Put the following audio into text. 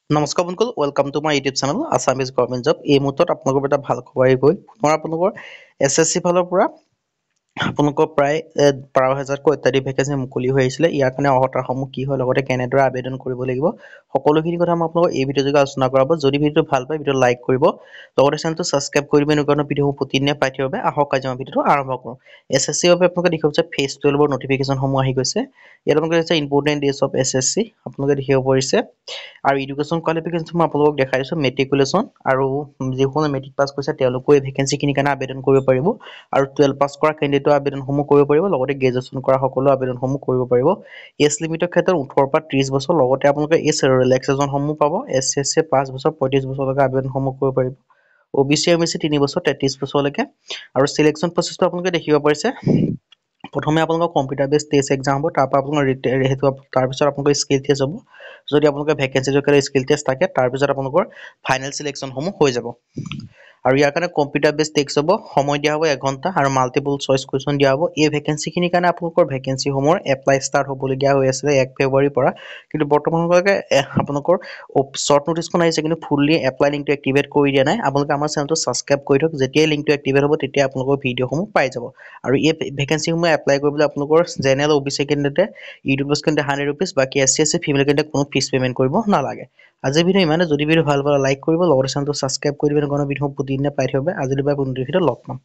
নমস্কাৰ বন্ধুসকল, welcome to my YouTube channel Assamese government job. এই মুহূৰ্তত আপোনালোকৰ এটা ভাল খবৰ আহি গ'ল। পুনৰ আপোনালোকৰ এছএছচি ফালৰ পৰা আপোনালোকৰ প্ৰায় 12,000কৈ অত্যাধিক ভেকেঞ্চি মুকলি হৈ আহিছিলে। ইয়াৰ কাৰণে অৰ্হতাসমূহ কি হয়, লগতে কেনেদৰে আবেদন কৰিব লাগিব, সকলোখিনি কথা মই আপোনালোকক এই ভিডিঅ' যোগে আলোচনা কৰাব। যদি ভিডিঅ'টো ভাল পায়, ভিডিঅ' লাইক কৰিব, লগতে চেনেলটো ছাবস্ক্ৰাইব কৰি দিব। এনেকুৱা ভিডিঅ'সমূহ প্ৰতিদিনে পাই থাকিবৰ বাবে আহক আজি মই ভিডিঅ'টো আৰম্ভ কৰোঁ। এছএছচিৰ বাবে আপোনালোকে দেখিব যে ফেজ 12ৰ নটিফিকেশ্যনসমূহ আহি গৈছে। ইয়াত আপোনালোকে হৈছে ইম্পৰ্টেণ্ট ডেজ অফ এছএছচি আপোনালোকে দেখিব পাৰিছে। আৰু এডুকেশ্যন কোৱালিফিকেশ্যন মই আপোনালোকক দেখাই দিছোঁ। মেট্ৰিকুলেশ্যন আৰু যিসকলে মেট্ৰিক পাছ কৰিছে তেওঁলোকেও এই ভেকেঞ্চিখিনিৰ কাৰণে আবেদন কৰিব পাৰিব। আৰু 12 পাছ কৰা কেণ্ডিডেটৰ আবেদনসমূহ কৰিব পাৰিব, লগতে গ্ৰেজুৱেশ্যন কৰা সকলো আবেদনসমূহ কৰিব পাৰিব। এজ লিমিটৰ ক্ষেত্ৰত 18 পৰা 30 বছৰ, লগতে আপোনালোকে এজ ৰিলেক্সেশ্যনসমূহ পাব। SC SC 5 বছৰ 35 বছৰলৈকে আবেদনসমূহ কৰিব পাৰিব। OBC MBC 3 বছৰ 33 বছৰলৈকে। আৰু চিলেকশ্যন প্ৰচেছটো আপোনালোকে দেখিব পাৰিছে। প্ৰথমে আপোনালোকৰ কম্পিউটাৰ বেছ টেষ্ট এক্সাম হ'ব, তাৰপৰা আপোনালোকৰ তাৰপিছত আপোনালোকৰ স্কিল টেষ্ট হ'ব। যদি আপোনালোকে ভেকেঞ্চি স্কিল টেষ্ট থাকে, তাৰপিছত আপোনালোকৰ ফাইনেল চিলেকশ্যনসমূহ হৈ যাব। আৰু ইয়াৰ কাৰণে কম্পিউটাৰ বেছ টেষ্ট হ'ব, সময় দিয়া হ'ব 1 ঘণ্টা, আৰু মাল্টিপল চইচ কুৱেশ্যন দিয়া হ'ব। এই ভেকেঞ্চিখিনিৰ কাৰণে আপোনালোকৰ ভেকেঞ্চিসমূহৰ এপ্লাই ষ্টাৰ্ট হ'বলগীয়া হৈ আছিলে 1 ফেব্ৰুৱাৰীৰ পৰা, কিন্তু বৰ্তমানলৈকে আপোনালোকৰ শ্বৰ্ট নটিচখন আহিছে, কিন্তু ফুললি এপ্লাই লিংকটো এক্টিভেট কৰি দিয়া নাই। আপোনালোকে আমাৰ চেনেলটো ছাবস্ক্ৰাইব কৰি থওক, যেতিয়াই লিংকটো এক্টিভেট হ'ব তেতিয়া আপোনালোকৰ ভিডিঅ'সমূহ পাই যাব। আৰু এই ভেকেঞ্চিসমূহ এপ্লাই কৰিবলৈ আপোনালোকৰ জেনেৰেল OBC কেণ্ডিডেটে ইউটিউবত কিন্তু 100 rupees, বাকী SC SC ফিমেল কেণ্ডিডেট কোনো ফিজ পে'মেণ্ট কৰিব নালাগে। আজিৰ ভিডিঅ' ইমানে। যদি ভিডিঅ' ভাল পালে লাইক কৰিব, লগতে চেনেলটো ছাবস্ক্ৰাইব কৰি দিব। এনেকুৱা ভিডিঅ' প্ৰতিদিনে পাই থাকিব। আজিলৈ বাই, পুনৰ ভিডিঅ'ত লগ পাম।